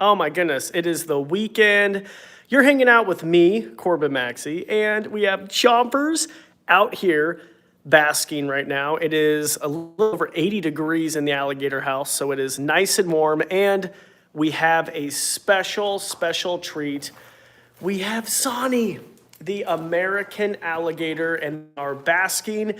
Oh my goodness, it is the weekend. You're hanging out with me, Corbin Maxey, and we have Chompers out here basking right now. It is a little over 80 degrees in the alligator house, so it is nice and warm, and we have a special treat. We have Sani, the American alligator, and our basking.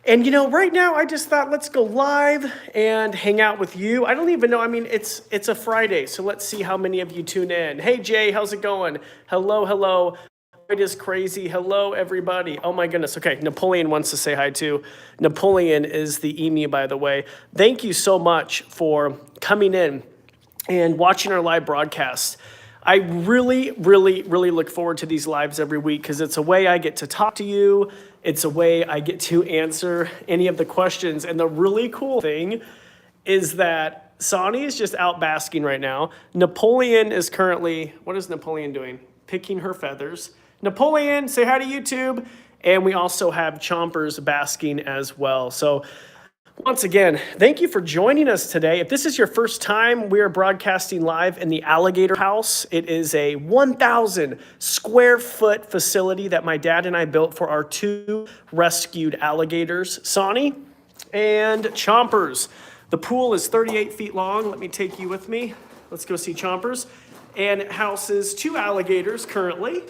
And you know, right now I just thought let's go live and hang out with you. I don't even know. I mean, it's a Friday, so let's see how many of you tune in. Hey Jay, how's it going? Hello. It is crazy. Hello everybody. Oh my goodness. Okay, Napoleon wants to say hi too. Napoleon is the emu, by the way. Thank you so much for coming in and watching our live broadcast. I really look forward to these lives every week because it's a way I get to talk to you. It's a way I get to answer any of the questions. And the really cool thing is that Sani is just out basking right now. Napoleon is currently, what is Napoleon doing? Picking her feathers. Napoleon, say hi to YouTube. And we also have Chompers basking as well. So once again, thank you for joining us today. If this is your first time, we are broadcasting live in the Alligator House. It is a 1,000 square foot facility that my dad and I built for our two rescued alligators, Sani and Chompers. The pool is 38 feet long. Let me take you with me. Let's go see Chompers. And it houses two alligators currently.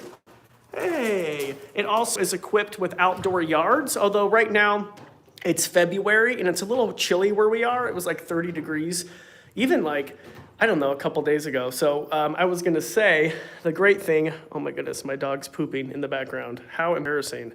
Hey, it also is equipped with outdoor yards, although right now, it's February and it's a little chilly where we are. It was like 30 degrees, even like, I don't know, a couple days ago. So I was gonna say the great thing, oh my goodness, my dog's pooping in the background. How embarrassing.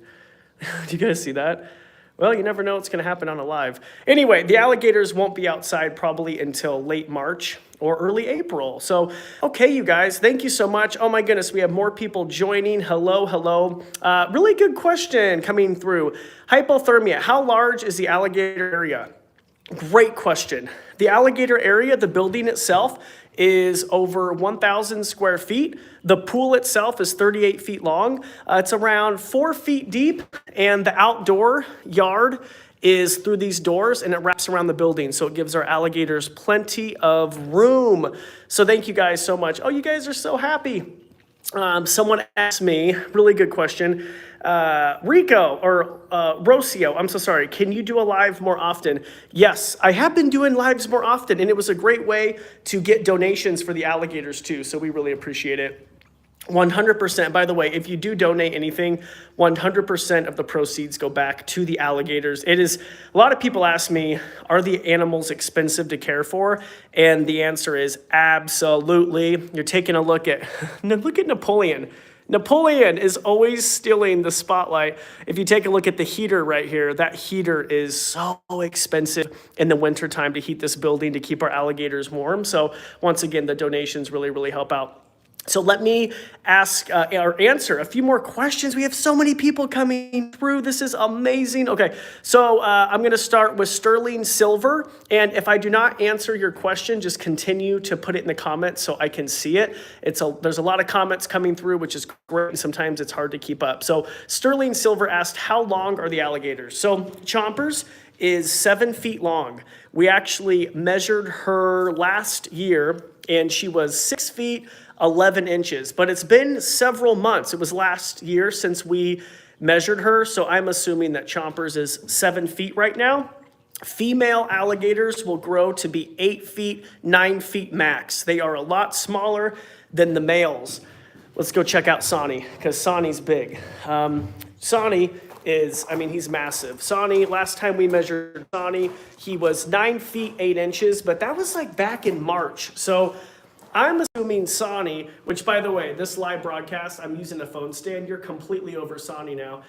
Do you guys see that? Well, you never know what's gonna happen on a live. Anyway, the alligators won't be outside probably until late March or early April. So, okay, you guys, thank you so much. Oh my goodness, we have more people joining. Hello. Really good question coming through. Hypothermia, how large is the alligator area? Great question. The alligator area, the building itself, is over 1,000 square feet. The pool itself is 38 feet long. It's around 4 feet deep, and the outdoor yard is through these doors, and it wraps around the building, so it gives our alligators plenty of room. So thank you guys so much. Oh, you guys are so happy. Someone asked me, really good question, Rocio, I'm so sorry, can you do a live more often? Yes, I have been doing lives more often, and it was a great way to get donations for the alligators too, so we really appreciate it. 100%, by the way, if you do donate anything, 100% of the proceeds go back to the alligators. It is, a lot of people ask me, are the animals expensive to care for? And the answer is absolutely. You're taking a look at Napoleon. Napoleon is always stealing the spotlight. If you take a look at the heater right here, that heater is so expensive in the wintertime to heat this building to keep our alligators warm. So once again, the donations really help out. So let me ask or answer a few more questions. We have so many people coming through. This is amazing. Okay, so I'm going to start with sterling silver. And if I do not answer your question, just continue to put it in the comments so I can see it. There's a lot of comments coming through, which is great. Sometimes it's hard to keep up. So sterling silver asked, how long are the alligators? So Chompers is 7 feet long. We actually measured her last year, and she was 6 feet, 11 inches, but it's been several months. It was last year since we measured her, so I'm assuming that Chompers is 7 feet right now. Female alligators will grow to be 8 feet, 9 feet max. They are a lot smaller than the males. Let's go check out Sani, because Sani's big. Sani is, I mean, he's massive. Sani, last time we measured Sani, he was 9 feet, 8 inches, but that was like back in March. So I'm assuming Sani, which by the way, this live broadcast, I'm using a phone stand. You're completely over Sani now.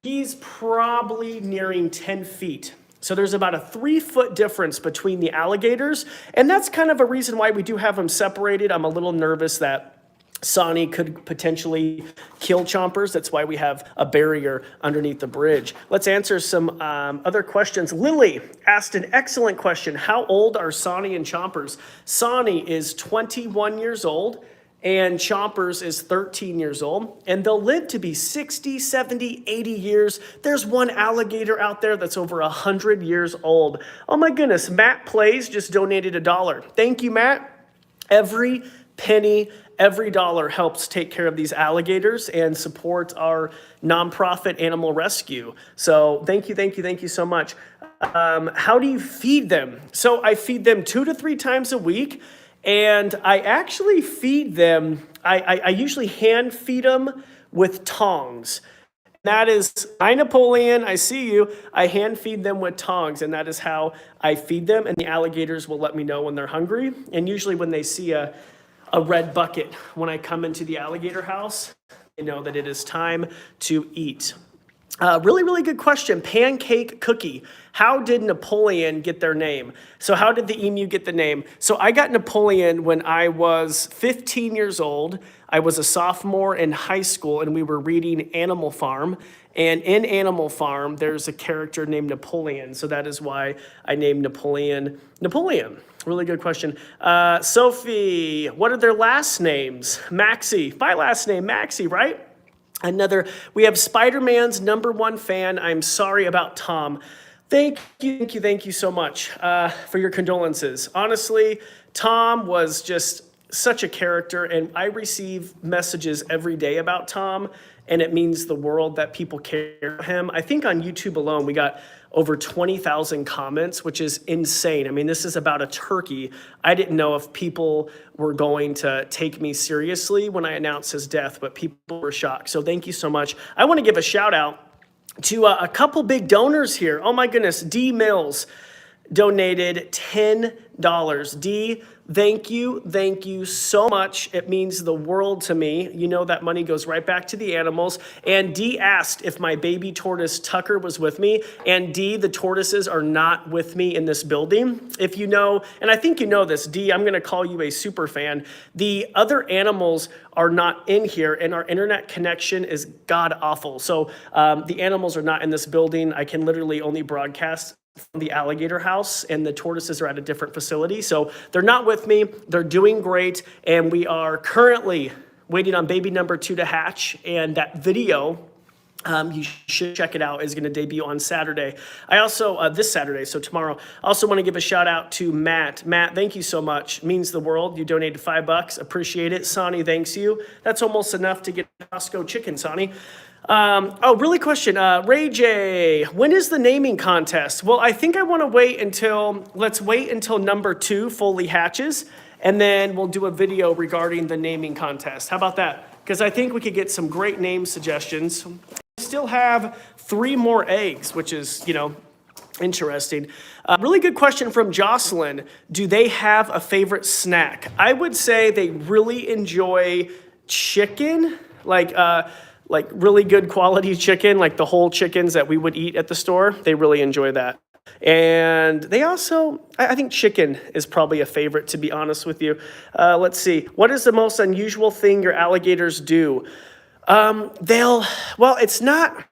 He's probably nearing 10 feet. So there's about a 3-foot difference between the alligators. And that's kind of a reason why we do have them separated. I'm a little nervous that Sani could potentially kill Chompers. That's why we have a barrier underneath the bridge. Let's answer some other questions. Lily asked an excellent question. How old are Sani and Chompers? Sani is 21 years old and Chompers is 13 years old, and they'll live to be 60, 70, 80 years. There's one alligator out there that's over 100 years old. Oh my goodness, Matt Plays just donated $1. Thank you, Matt. Every penny, every dollar helps take care of these alligators and support our nonprofit animal rescue. So thank you so much. How do you feed them? So I feed them 2 to 3 times a week, and I actually feed them, I usually hand feed them with tongs. That is, hi Napoleon, I see you. I hand feed them with tongs, and that is how I feed them. And the alligators will let me know when they're hungry. And usually when they see a red bucket when I come into the alligator house, they know that it is time to eat. Really good question. Pancake cookie. How did Napoleon get their name? So how did the emu get the name? So I got Napoleon when I was 15 years old. I was a sophomore in high school, and we were reading Animal Farm. And in Animal Farm, there's a character named Napoleon. So that is why I named Napoleon Napoleon. Really good question. Sophie, what are their last names? Maxey. My last name, Maxey, right? We have Spider-Man's #1 fan. I'm sorry about Tom. Thank you so much for your condolences. Honestly, Tom was just such a character, and I receive messages every day about Tom, and it means the world that people care about him. I think on YouTube alone, we got over 20,000 comments, which is insane. I mean, this is about a turkey. I didn't know if people were going to take me seriously when I announced his death, but people were shocked. So thank you so much. I want to give a shout out to a couple big donors here. Oh my goodness, D Mills donated $10. D, thank you so much. It means the world to me. You know that money goes right back to the animals. And D asked if my baby tortoise Tucker was with me. And D, the tortoises are not with me in this building. If you know, and I think you know this, D, I'm gonna call you a super fan. The other animals are not in here, and our internet connection is god awful. So the animals are not in this building. I can literally only broadcast from the alligator house, and the tortoises are at a different facility. So they're not with me. They're doing great. And we are currently waiting on baby #2 to hatch. And that video, you should check it out, is going to debut on Saturday. I also, this Saturday, so tomorrow, I also want to give a shout out to Matt. Matt, thank you so much. Means the world. You donated $5. Appreciate it. Sani, thanks you. That's almost enough to get Costco chicken, Sani. Really question. Ray J, when is the naming contest? Well, I think I want to let's wait until #2 fully hatches, and then we'll do a video regarding the naming contest. How about that? Because I think we could get some great name suggestions. We still have 3 more eggs, which is, interesting. Really good question from Jocelyn. Do they have a favorite snack? I would say they really enjoy chicken, like really good quality chicken, like the whole chickens that we would eat at the store. They really enjoy that. And they also, I think chicken is probably a favorite, to be honest with you. Let's see. What is the most unusual thing your alligators do? It's not,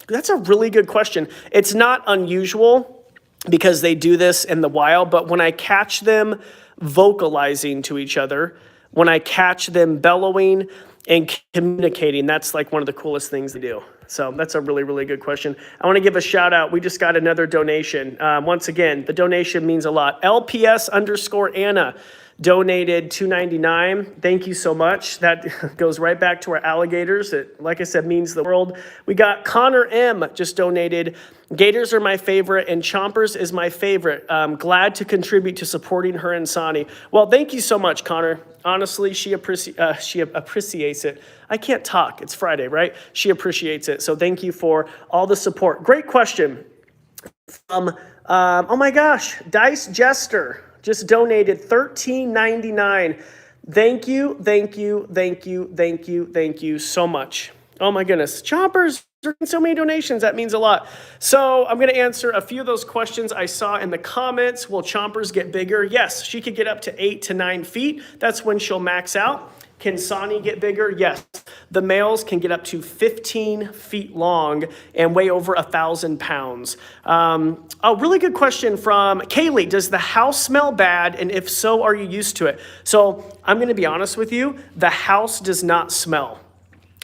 that's a really good question. It's not unusual because they do this in the wild, but when I catch them vocalizing to each other, when I catch them bellowing and communicating, that's like one of the coolest things they do. So that's a really good question. I want to give a shout out. We just got another donation. Once again, the donation means a lot. LPS_Anna donated $2.99. Thank you so much. That goes right back to our alligators. It, like I said, means the world. We got Connor M just donated. Gators are my favorite, and Chompers is my favorite. Glad to contribute to supporting her and Sani. Well, thank you so much, Connor. Honestly, she appreciates it. I can't talk. It's Friday, right? She appreciates it. So thank you for all the support. Great question. Oh my gosh, Dice Jester just donated $13.99. Thank you so much. Oh my goodness. Chompers, so many donations. That means a lot. So I'm going to answer a few of those questions I saw in the comments. Will Chompers get bigger? Yes, she could get up to 8 to 9 feet. That's when she'll max out. Can Sani get bigger? Yes. The males can get up to 15 feet long and weigh over 1,000 pounds. Really good question from Kaylee. Does the house smell bad? And if so, are you used to it? So I'm going to be honest with you. The house does not smell.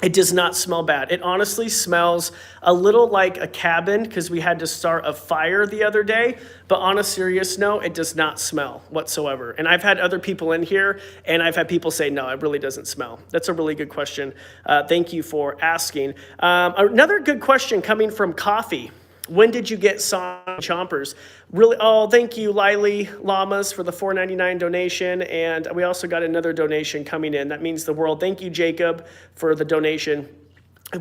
It does not smell bad. It honestly smells a little like a cabin because we had to start a fire the other day. But on a serious note, it does not smell whatsoever. And I've had other people in here and I've had people say, no, it really doesn't smell. That's a really good question. Thank you for asking. Another good question coming from Coffee. When did you get Soni and Chompers? Really, oh, thank you, Lily Llamas, for the $4.99 donation. And we also got another donation coming in. That means the world. Thank you, Jacob, for the donation.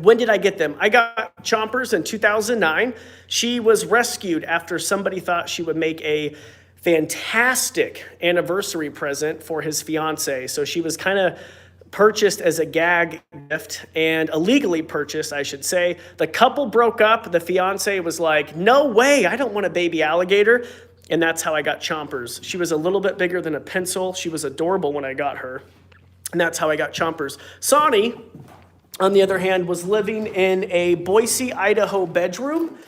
When did I get them? I got Chompers in 2009. She was rescued after somebody thought she would make a fantastic anniversary present for his fiance. So she was kind of purchased as a gag gift, and illegally purchased, I should say. The couple broke up. The fiance was like, no way, I don't want a baby alligator. And that's how I got Chompers. She was a little bit bigger than a pencil. She was adorable when I got her. And that's how I got Chompers. Sani, on the other hand, was living in a Boise, Idaho bedroom.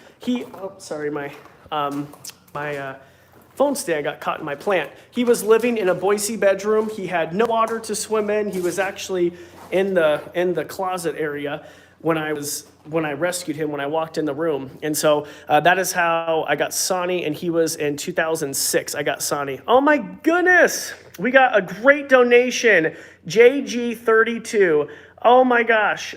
My phone stand got caught in my plant. He was living in a Boise bedroom. He had no water to swim in. He was actually in the closet area when I rescued him, when I walked in the room. And so that is how I got Sani, and he was in 2006. I got Sani. Oh my goodness. We got a great donation. JG32. Oh my gosh.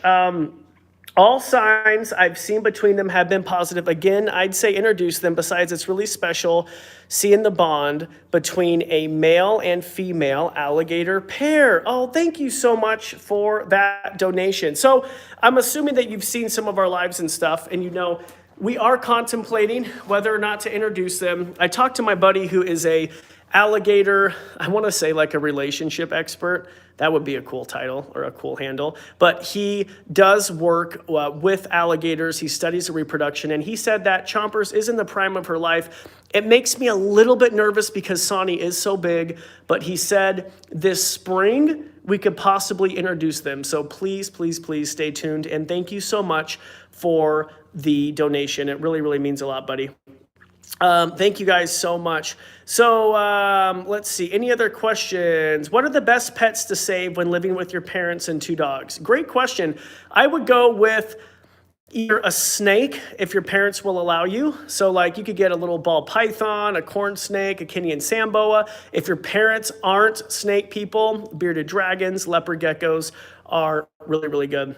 All signs I've seen between them have been positive. Again, I'd say introduce them. Besides, it's really special seeing the bond between a male and female alligator pair. Oh, thank you so much for that donation. So I'm assuming that you've seen some of our lives and stuff, and you know we are contemplating whether or not to introduce them. I talked to my buddy who is a alligator, I want to say like a relationship expert. That would be a cool title or a cool handle. But he does work with alligators. He studies the reproduction. And he said that Chompers is in the prime of her life. It makes me a little bit nervous because Sani is so big. But he said this spring we could possibly introduce them. So please, please, please stay tuned. And thank you so much for the donation. It really, really means a lot, buddy. Thank you guys so much. So let's see. Any other questions? What are the best pets to save when living with your parents and 2 dogs? Great question. I would go with either a snake if your parents will allow you. So like you could get a little ball python, a corn snake, a Kenyan samboa. If your parents aren't snake people, bearded dragons, leopard geckos are really, really good.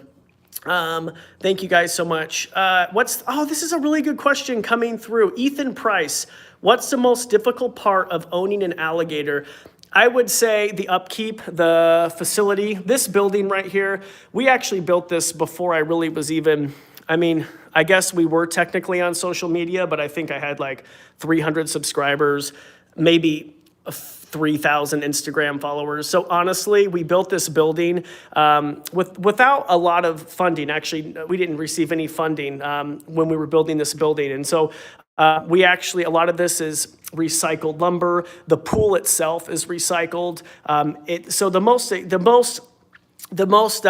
Thank you guys so much. This is a really good question coming through. Ethan Price, what's the most difficult part of owning an alligator? I would say the upkeep, the facility, this building right here. We actually built this before I really was even, I guess we were technically on social media, but I think I had like 300 subscribers, maybe 3,000 Instagram followers. So honestly, we built this building without a lot of funding. Actually, we didn't receive any funding when we were building this building. And so a lot of this is recycled lumber. The pool itself is recycled. So the most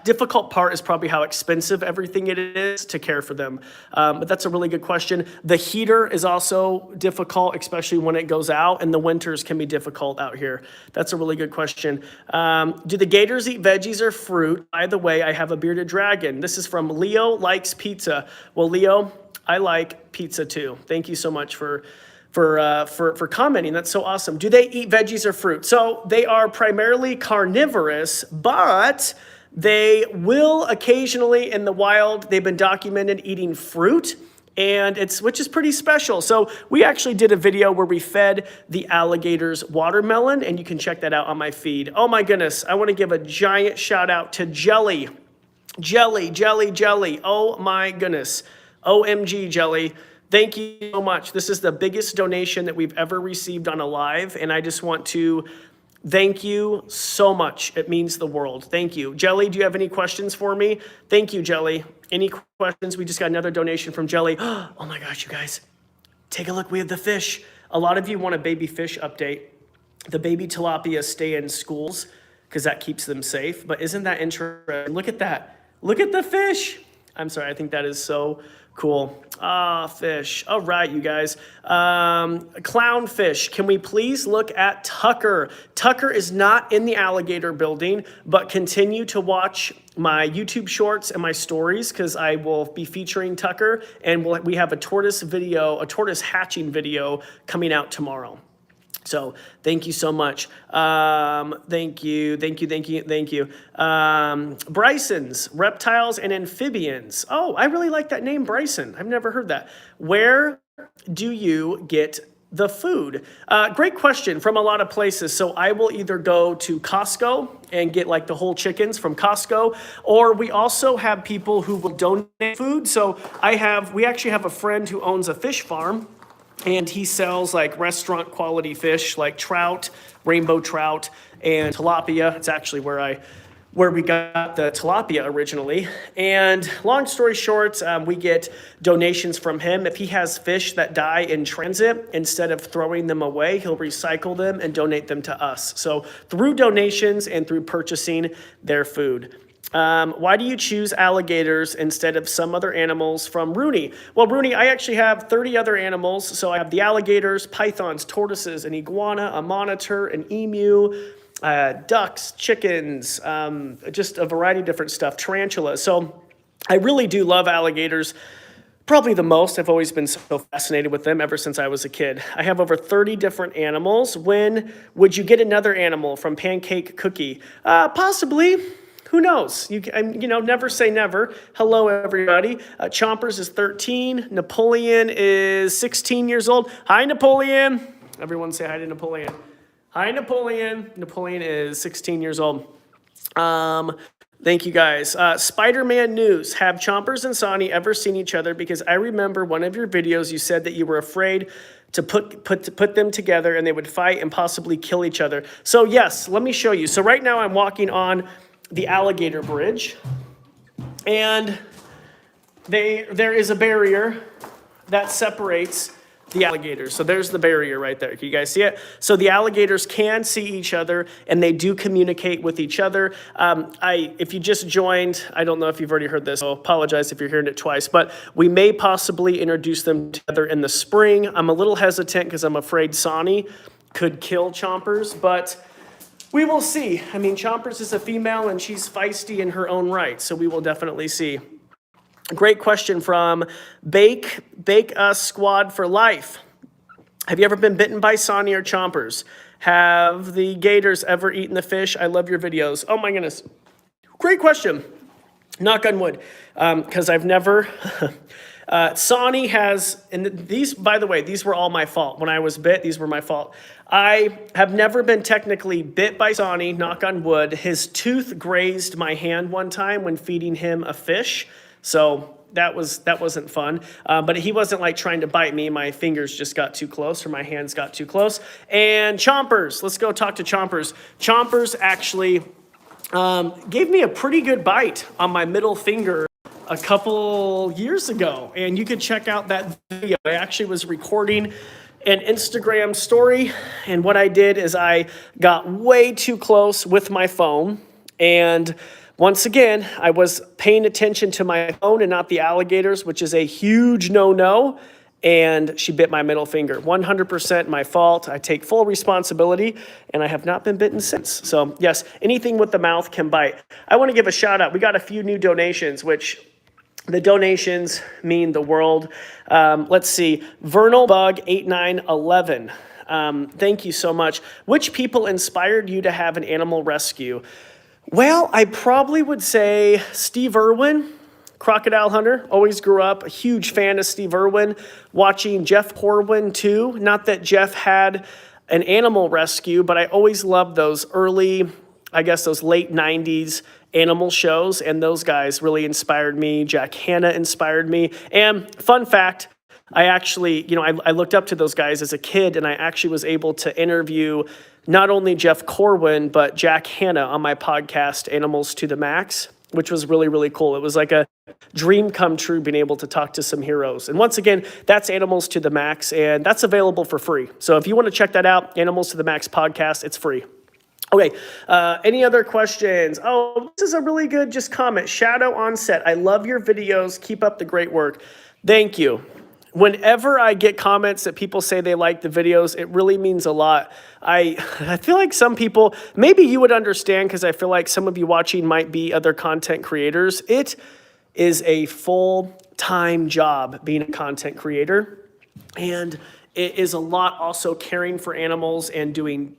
difficult part is probably how expensive everything it is to care for them. But that's a really good question. The heater is also difficult, especially when it goes out, and the winters can be difficult out here. That's a really good question. Do the gators eat veggies or fruit? By the way, I have a bearded dragon. This is from Leo Likes Pizza. Well, Leo, I like pizza too. Thank you so much for commenting. That's so awesome. Do they eat veggies or fruit? So they are primarily carnivorous, but they will occasionally in the wild, they've been documented eating fruit, which is pretty special. So we actually did a video where we fed the alligators watermelon, and you can check that out on my feed. Oh my goodness. I want to give a giant shout out to Jelly. Jelly. Oh my goodness. OMG, Jelly. Thank you so much. This is the biggest donation that we've ever received on a live, and I just want to thank you so much. It means the world. Thank you. Jelly, do you have any questions for me? Thank you, Jelly. Any questions? We just got another donation from Jelly. Oh my gosh, you guys. Take a look. We have the fish. A lot of you want a baby fish update. The baby tilapia stay in schools because that keeps them safe. But isn't that interesting? Look at that. Look at the fish. I'm sorry, I think that is so cool. Ah, fish. All right, you guys. Clownfish. Can we please look at Tucker? Tucker is not in the alligator building, but continue to watch my YouTube shorts and my stories because I will be featuring Tucker, and we have a tortoise hatching video coming out tomorrow. So thank you so much. Thank you. Bryson's, reptiles and amphibians. Oh, I really like that name, Bryson. I've never heard that. Where do you get the food? Great question from a lot of places. So I will either go to Costco and get like the whole chickens from Costco, or we also have people who will donate food. So we actually have a friend who owns a fish farm, and he sells like restaurant quality fish like trout, rainbow trout, and tilapia. It's actually where we got the tilapia originally. And long story short, we get donations from him. If he has fish that die in transit, instead of throwing them away, he'll recycle them and donate them to us. So through donations and through purchasing their food. Why do you choose alligators instead of some other animals from Rooney? Well, Rooney, I actually have 30 other animals. So I have the alligators, pythons, tortoises, an iguana, a monitor, an emu, ducks, chickens, just a variety of different stuff, tarantulas. So I really do love alligators. Probably the most. I've always been so fascinated with them ever since I was a kid. I have over 30 different animals. When would you get another animal from Pancake Cookie? Possibly. Who knows? Never say never. Hello, everybody. Chompers is 13. Napoleon is 16 years old. Hi, Napoleon. Everyone say hi to Napoleon. Hi, Napoleon. Napoleon is 16 years old. Thank you, guys. Spider-Man news. Have Chompers and Sani ever seen each other? Because I remember one of your videos, you said that you were afraid to put them together and they would fight and possibly kill each other. So yes, let me show you. So right now I'm walking on the Alligator Bridge, and there is a barrier that separates the alligators. So there's the barrier right there. Can you guys see it? So the alligators can see each other, and they do communicate with each other. If you just joined, I don't know if you've already heard this, so I'll apologize if you're hearing it twice, but we may possibly introduce them together in the spring. I'm a little hesitant because I'm afraid Sani could kill Chompers, but we will see. I mean, Chompers is a female and she's feisty in her own right, so we will definitely see. Great question from Bake Us Squad for Life. Have you ever been bitten by Sani or Chompers? Have the gators ever eaten the fish? I love your videos. Oh my goodness. Great question. Knock on wood, because I've never... Sani has, and these, by the way, these were all my fault. When I was bit, these were my fault. I have never been technically bit by Sani, knock on wood. His tooth grazed my hand one time when feeding him a fish. So that wasn't fun. But he wasn't like trying to bite me. My fingers just got too close, or my hands got too close. And Chompers, let's go talk to Chompers. Chompers actually gave me a pretty good bite on my middle finger a couple years ago, and you could check out that video. I actually was recording an Instagram story, and what I did is I got way too close with my phone, and once again, I was paying attention to my phone and not the alligators, which is a huge no-no, and she bit my middle finger. 100% my fault. I take full responsibility, and I have not been bitten since. So yes, anything with the mouth can bite. I want to give a shout out. We got a few new donations, which the donations mean the world. Let's see. Vernal Bug 8911. Thank you so much. Which people inspired you to have an animal rescue? Well, I probably would say Steve Irwin, crocodile hunter. Always grew up a huge fan of Steve Irwin. Watching Jeff Corbin too. Not that Jeff had an animal rescue, but I always loved those early, I guess those late 90s animal shows, and those guys really inspired me. Jack Hanna inspired me. And fun fact, I actually, I looked up to those guys as a kid, and I actually was able to interview not only Jeff Corbin, but Jack Hanna on my podcast, Animals to the Max, which was really, really cool. It was like a dream come true being able to talk to some heroes. And once again, that's Animals to the Max, and that's available for free. So if you want to check that out, Animals to the Max podcast, it's free. Okay, any other questions? Oh, this is a really good just comment. Shadow on set. I love your videos. Keep up the great work. Thank you. Whenever I get comments that people say they like the videos, it really means a lot. I feel like some people, maybe you would understand because I feel like some of you watching might be other content creators. It is a full-time job being a content creator. And it is a lot also caring for animals and doing,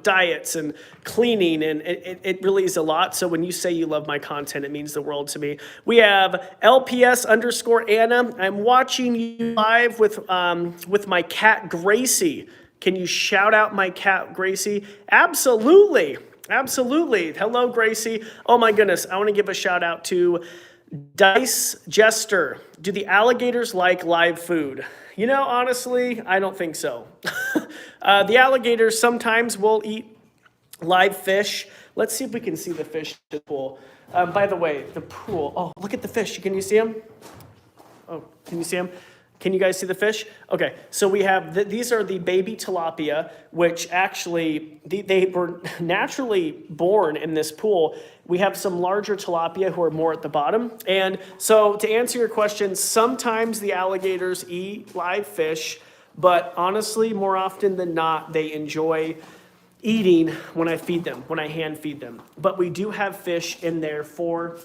diets and cleaning. And it really is a lot. So when you say you love my content, it means the world to me. We have LPS_Anna. I'm watching you live with my cat, Gracie. Can you shout out my cat, Gracie? Absolutely. Absolutely. Hello, Gracie. Oh my goodness. I want to give a shout out to Dice Jester. Do the alligators like live food? Honestly, I don't think so. The alligators sometimes will eat live fish. Let's see if we can see the fish in the pool. By the way, the pool. Oh, look at the fish. Can you see them? Oh, can you see them? Can you guys see the fish? Okay, so we have, these are the baby tilapia, which actually, they were naturally born in this pool. We have some larger tilapia who are more at the bottom. And so to answer your question, sometimes the alligators eat live fish, but honestly, more often than not, they enjoy eating when I feed them, when I hand feed them. But we do have fish in there for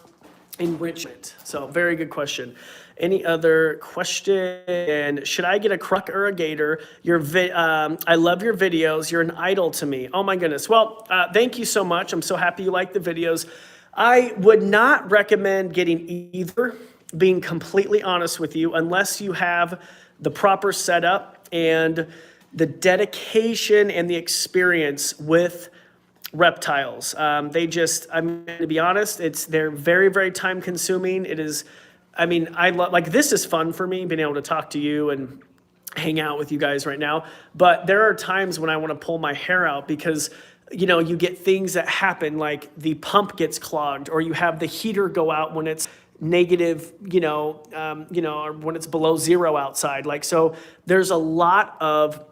enrichment. So very good question. Any other question? Should I get a croc or a gator? I love your videos. You're an idol to me. Oh my goodness. Well, thank you so much. I'm so happy you like the videos. I would not recommend getting either, being completely honest with you, unless you have the proper setup and the dedication and the experience with reptiles. To be honest, they're very, very time consuming. It is, this is fun for me, being able to talk to you and hang out with you guys right now. But there are times when I want to pull my hair out because, you get things that happen, like the pump gets clogged, or you have the heater go out when it's negative, or when it's below zero outside. So there's a lot of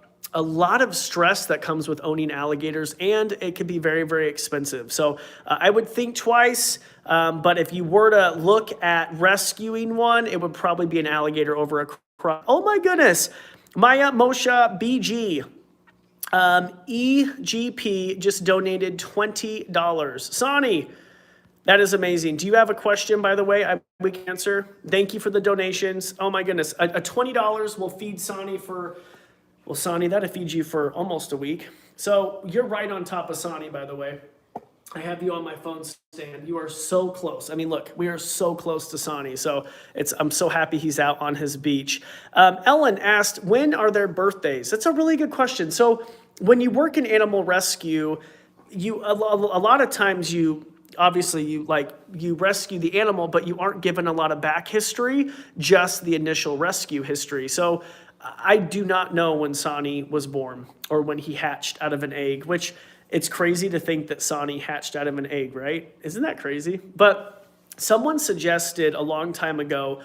stress that comes with owning alligators, and it can be very, very expensive. So I would think twice, but if you were to look at rescuing one, it would probably be an alligator over a croc. Oh my goodness. Maya Moshe BG. EGP just donated $20. Sani, that is amazing. Do you have a question, by the way, we can answer? Thank you for the donations. Oh my goodness. A $20 will feed Sani for... Well, Sani, that'll feed you for almost a week. So you're right on top of Sani, by the way. I have you on my phone stand. You are so close. Look, we are so close to Sani. So I'm so happy he's out on his beach. Ellen asked, when are their birthdays? That's a really good question. So when you work in animal rescue, a lot of times you rescue the animal, but you aren't given a lot of back history, just the initial rescue history. So I do not know when Sani was born or when he hatched out of an egg, which it's crazy to think that Sani hatched out of an egg, right? Isn't that crazy? But someone suggested a long time ago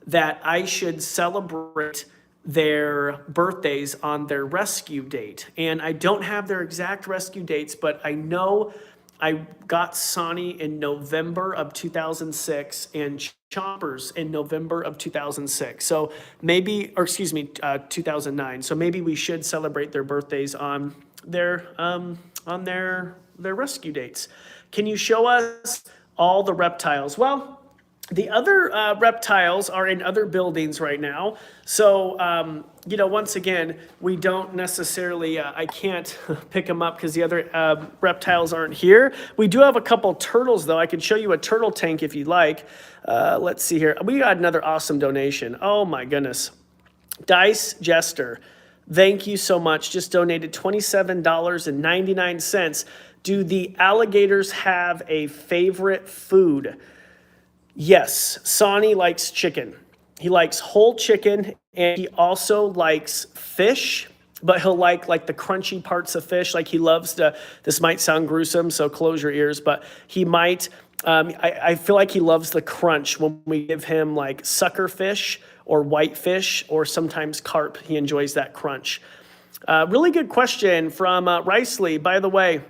that I should celebrate their birthdays on their rescue date. And I don't have their exact rescue dates, but I know I got Sani in November of 2006 and Chompers in November of 2006. So maybe, 2009. So maybe we should celebrate their birthdays on their rescue dates. Can you show us all the reptiles? Well, the other reptiles are in other buildings right now. So, once again, we don't necessarily, I can't pick them up because the other reptiles aren't here. We do have a couple turtles, though. I can show you a turtle tank if you'd like. Let's see here. We got another awesome donation. Oh, my goodness. Dice Jester, thank you so much. Just donated $27.99. Do the alligators have a favorite food? Yes, Sani likes chicken. He likes whole chicken, and he also likes fish, but he'll like the crunchy parts of fish. He loves this might sound gruesome, so close your ears, but he might, I feel like he loves the crunch when we give him sucker fish or whitefish or sometimes carp. He enjoys that crunch. Really good question from Ricely. By the way,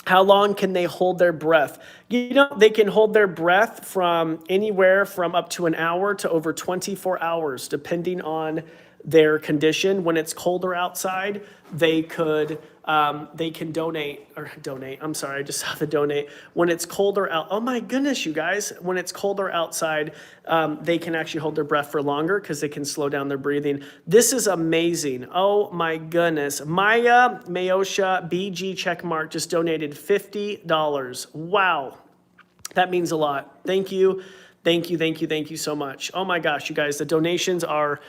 How long can they hold their breath? You know, they can hold their breath from anywhere from up to an hour to over 24 hours, depending on their condition. When it's colder outside, they can donate. I'm sorry, I just saw the donate. When it's colder out, oh my goodness, you guys, when it's colder outside, they can actually hold their breath for longer because they can slow down their breathing. This is amazing. Oh my goodness. Maya Mayosha BG checkmark just donated $50. Wow. That means a lot. Thank you. Thank you, thank you, thank you so much. Oh my gosh, you guys, the donations are,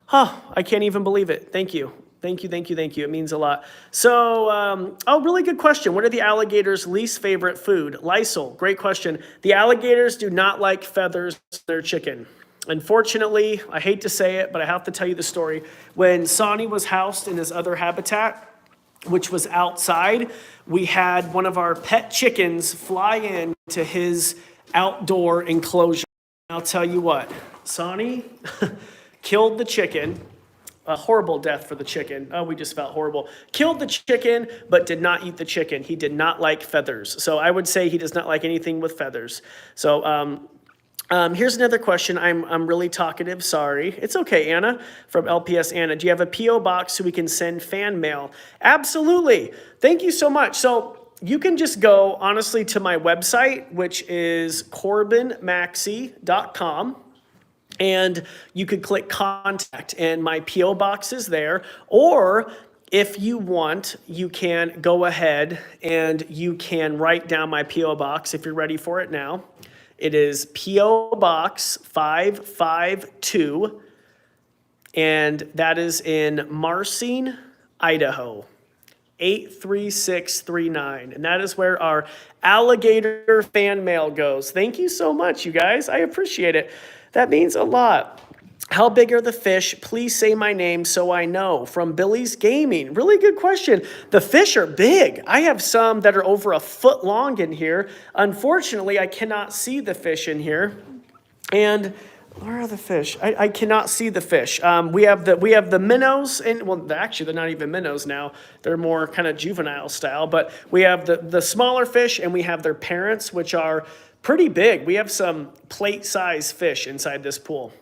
I can't even believe it. Thank you. Thank you, thank you, thank you. It means a lot. So, really good question. What are the alligators' least favorite food? Lysol, great question. The alligators do not like feathers in their chicken. Unfortunately, I hate to say it, but I have to tell you the story. When Sani was housed in his other habitat, which was outside, we had one of our pet chickens fly in to his outdoor enclosure. I'll tell you what, Sani killed the chicken. A horrible death for the chicken. Oh, we just felt horrible. Killed the chicken, but did not eat the chicken. He did not like feathers. So I would say he does not like anything with feathers. So here's another question. I'm really talkative. Sorry. It's okay, Anna, from LPS Anna. Do you have a P.O. box so we can send fan mail? Absolutely. Thank you so much. So you can just go, honestly, to my website, which is corbinmaxey.com. And you could click contact and my P.O. box is there. Or if you want, you can go ahead and you can write down my P.O. box if you're ready for it now. It is P.O. Box 552, and that is in Marsing, Idaho, 83639. And that is where our alligator fan mail goes. Thank you so much, you guys. I appreciate it. That means a lot. How big are the fish? Please say my name so I know. From Billy's Gaming. Really good question. The fish are big. I have some that are over a foot long in here. Unfortunately, I cannot see the fish in here. And where are the fish? I cannot see the fish. We have the minnows, and well, actually they're not even minnows now. They're more kind of juvenile style. But we have the smaller fish, and we have their parents, which are pretty big. We have some plate-sized fish inside this pool.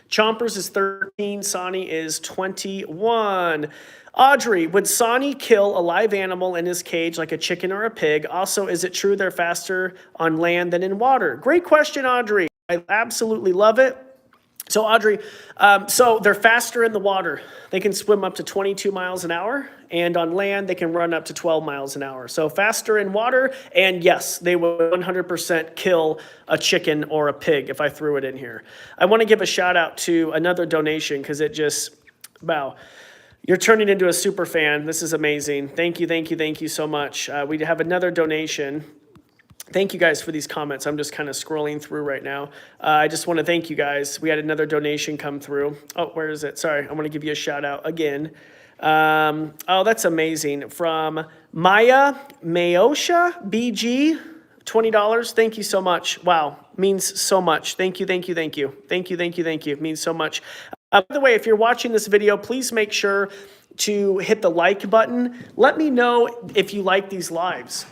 Chompers is 13, Sani is 21. Audrey, would Sani kill a live animal in his cage like a chicken or a pig? Also, is it true they're faster on land than in water? Great question, Audrey. I absolutely love it. So Audrey, so they're faster in the water. They can swim up to 22 miles an hour, and on land, they can run up to 12 miles an hour. So faster in water, and yes, they will 100% kill a chicken or a pig if I threw it in here. I want to give a shout out to another donation because it just, wow. You're turning into a super fan. This is amazing. Thank you, thank you, thank you so much. We have another donation. Thank you guys for these comments. I'm just kind of scrolling through right now. I just want to thank you guys. We had another donation come through. Oh, where is it? Sorry, I want to give you a shout out again. Oh, that's amazing. From Maya Mayosha BG, $20. Thank you so much. Wow, means so much. Thank you, thank you, thank you. Thank you, thank you, thank you. Means so much. By the way, if you're watching this video, please make sure to hit the like button. Let me know if you like these lives.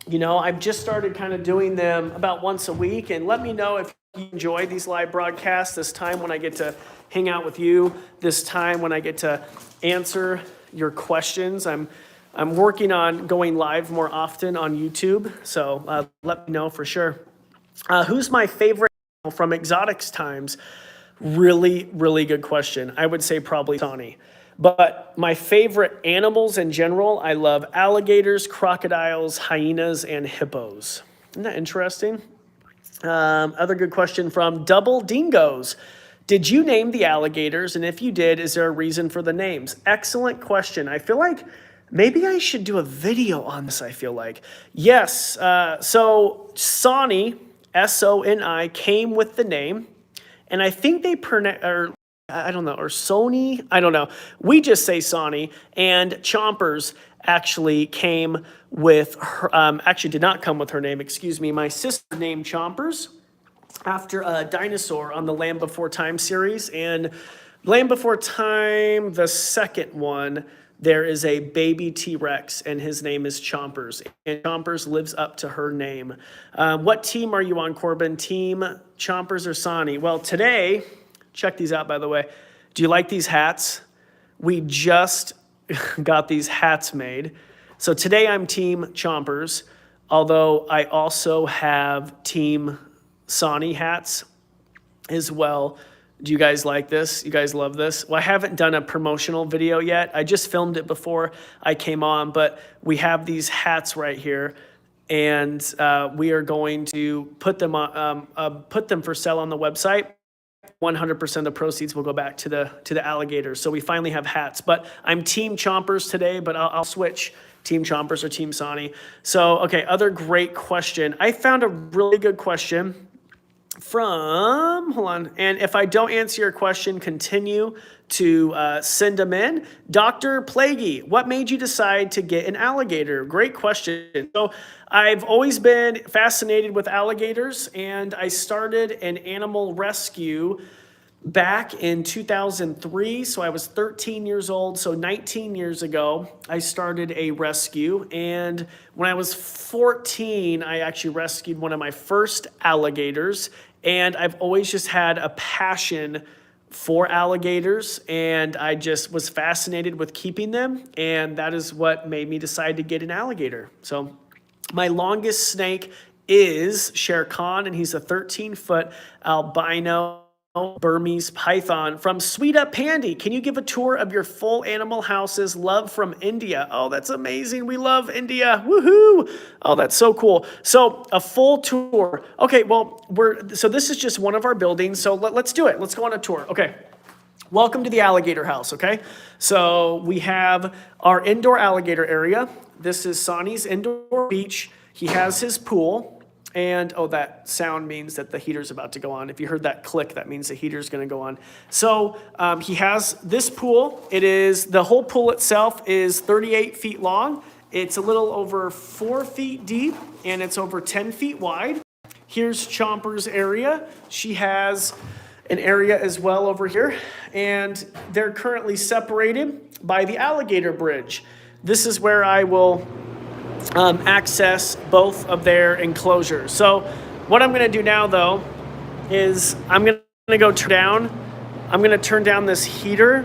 You know, I've just started kind of doing them about once a week, and let me know if you enjoy these live broadcasts, this time when I get to hang out with you, this time when I get to answer your questions. I'm working on going live more often on YouTube, so let me know for sure. Who's my favorite from Exotics Times? Really, really good question. I would say probably Sani. But my favorite animals in general, I love alligators, crocodiles, hyenas, and hippos. Isn't that interesting? Other good question from Double Dingoes. Did you name the alligators? And if you did, is there a reason for the names? Excellent question. I feel like maybe I should do a video on this, I feel like. Yes, so Sani, S-O-N-I, came with the name. And I think they or Soni, I don't know. We just say Sani, and Chompers actually came with her, actually did not come with her name, excuse me. My sister named Chompers after a dinosaur on the Land Before Time series, and Land Before Time, the second one, there is a baby T-Rex, and his name is Chompers. And Chompers lives up to her name. What team are you on, Corbin? Team Chompers or Sani? Well, today, check these out, by the way. Do you like these hats? We just got these hats made. So today I'm Team Chompers, although I also have Team Sani hats as well. Do you guys like this? You guys love this? Well, I haven't done a promotional video yet. I just filmed it before I came on, but we have these hats right here, and we are going to put them for sale on the website. 100% of the proceeds will go back to the Alligator. So we finally have hats, but I'm Team Chompers today, but I'll switch Team Chompers or Team Sani. So, okay, other great question. I found a really good question from, hold on, and if I don't answer your question, continue to send them in. Dr. Plaguey, what made you decide to get an alligator? Great question. So I've always been fascinated with alligators, and I started an animal rescue back in 2003. So I was 13 years old. So 19 years ago, I started a rescue. And when I was 14, I actually rescued one of my first alligators. And I've always just had a passion for alligators, and I just was fascinated with keeping them, and that is what made me decide to get an alligator. So my longest snake is Shere Khan, and he's a 13-foot albino Burmese python from Sweet Up Pandy. Can you give a tour of your full animal houses? Love from India. Oh, that's amazing. We love India. Woohoo. Oh, that's so cool. So a full tour. Okay, well, so this is just one of our buildings. So let's do it. Let's go on a tour. Okay. Welcome to the alligator house, okay? So we have our indoor alligator area. This is Sani's indoor beach. He has his pool. And, oh, that sound means that the heater's about to go on. If you heard that click, that means the heater's going to go on. So he has this pool. The whole pool itself is 38 feet long. It's a little over 4 feet deep, and it's over 10 feet wide. Here's Chomper's area. She has an area as well over here, and they're currently separated by the alligator bridge. This is where I will access both of their enclosures. So what I'm going to do now, though, is I'm going to go down. I'm going to turn down this heater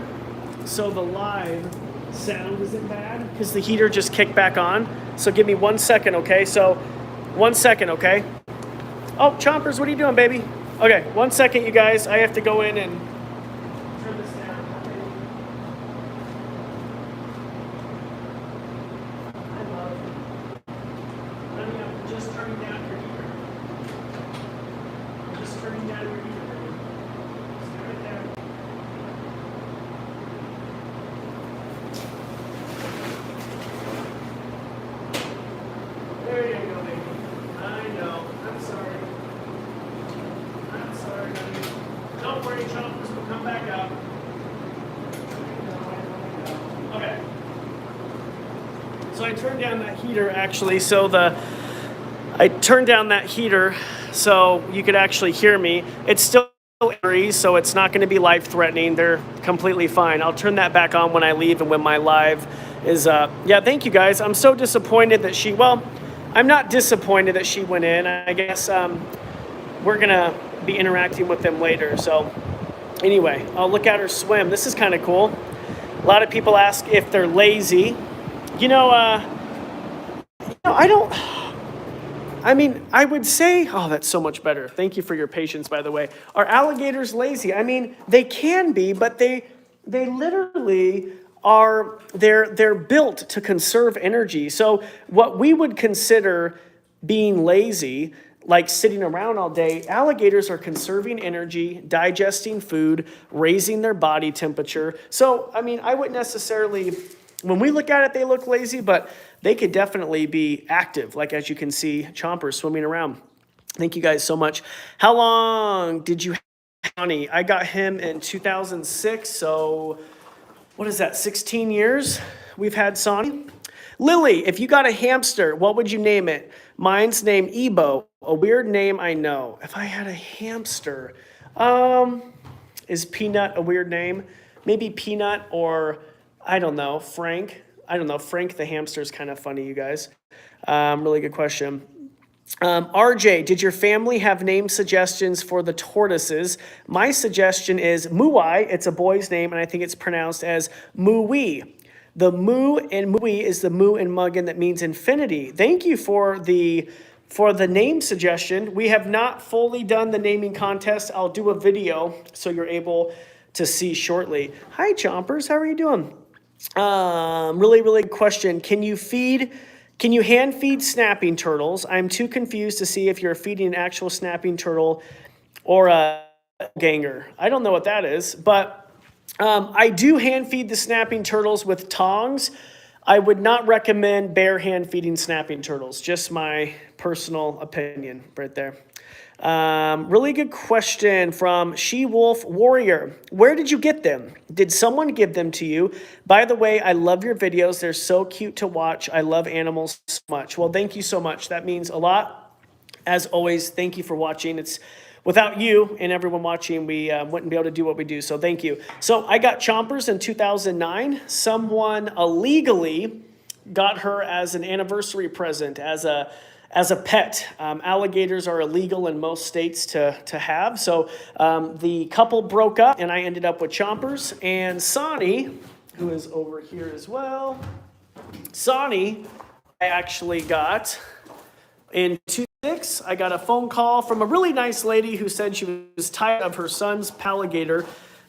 so the live sound isn't bad, because the heater just kicked back on. So give me 1 second, okay? So 1 second, okay? Oh, Chompers, what are you doing, baby? Okay, 1 second, you guys. I have to go in and turn this down. Just turning down your heater. Just turning down your heater. Just turn it down. There you go, baby. I know. I'm sorry. I'm sorry, honey. Don't worry, Chompers will come back up. Okay. So I turned down that heater, actually, I turned down that heater so you could actually hear me. It's still airy, so it's not going to be life-threatening. They're completely fine. I'll turn that back on when I leave and when my live is up. Yeah, thank you, guys. I'm so disappointed that I'm not disappointed that she went in. I guess we're going to be interacting with them later. So anyway, I'll look at her swim. This is kind of cool. A lot of people ask if they're lazy. I would say, oh, that's so much better. Thank you for your patience, by the way. Are alligators lazy? I mean, they can be, but they literally are, they're built to conserve energy. So what we would consider being lazy, like sitting around all day, alligators are conserving energy, digesting food, raising their body temperature. So, I mean, I wouldn't necessarily, when we look at it, they look lazy, but they could definitely be active, like as you can see, Chompers swimming around. Thank you guys so much. How long did you have Sani? I got him in 2006, so what is that, 16 years we've had Sani? Lily, if you got a hamster, what would you name it? Mine's named Ebo, a weird name, I know. If I had a hamster, is Peanut a weird name? Maybe Peanut, or I don't know, Frank. I don't know. Frank the hamster is kind of funny, you guys. Really good question. RJ, did your family have name suggestions for the tortoises? My suggestion is Muai. It's a boy's name, and I think it's pronounced as Muwi. The Mu in Muwi is the Mu in Muggin that means infinity. Thank you for the name suggestion. We have not fully done the naming contest. I'll do a video so you're able to see shortly. Hi, Chompers. How are you doing? Really good question. Can you hand feed snapping turtles? I'm too confused to see if you're feeding an actual snapping turtle or a ganger. I don't know what that is, but I do hand feed the snapping turtles with tongs. I would not recommend bare hand feeding snapping turtles. Just my personal opinion right there. Really good question from She-Wolf Warrior. Where did you get them? Did someone give them to you? By the way, I love your videos. They're so cute to watch. I love animals so much. Well, thank you so much. That means a lot. As always, thank you for watching. It's without you and everyone watching, we wouldn't be able to do what we do. So thank you. So I got Chompers in 2009. Someone illegally got her as an anniversary present, as a pet. Alligators are illegal in most states to have. So the couple broke up and I ended up with Chompers. And Sani, who is over here as well. Sani, I actually got in 2006. I got a phone call from a really nice lady who said she was tired of her son's Alligator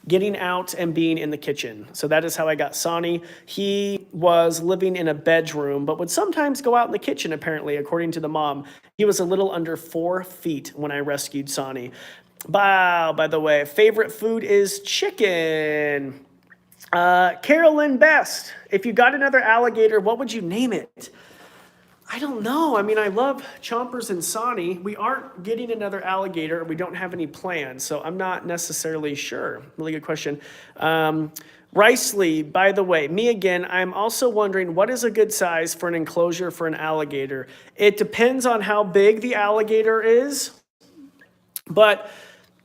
getting out and being in the kitchen. So that is how I got Sani. He was living in a bedroom, but would sometimes go out in the kitchen, apparently, according to the mom. He was a little under 4 feet when I rescued Sani. Wow, by the way, favorite food is chicken. Carolyn Best, if you got another alligator, what would you name it? I don't know. I mean, I love Chompers and Sani. We aren't getting another alligator. We don't have any plans, so I'm not necessarily sure. Really good question. Ricely, by the way, me again, I'm also wondering what is a good size for an enclosure for an alligator? It depends on how big the alligator is, but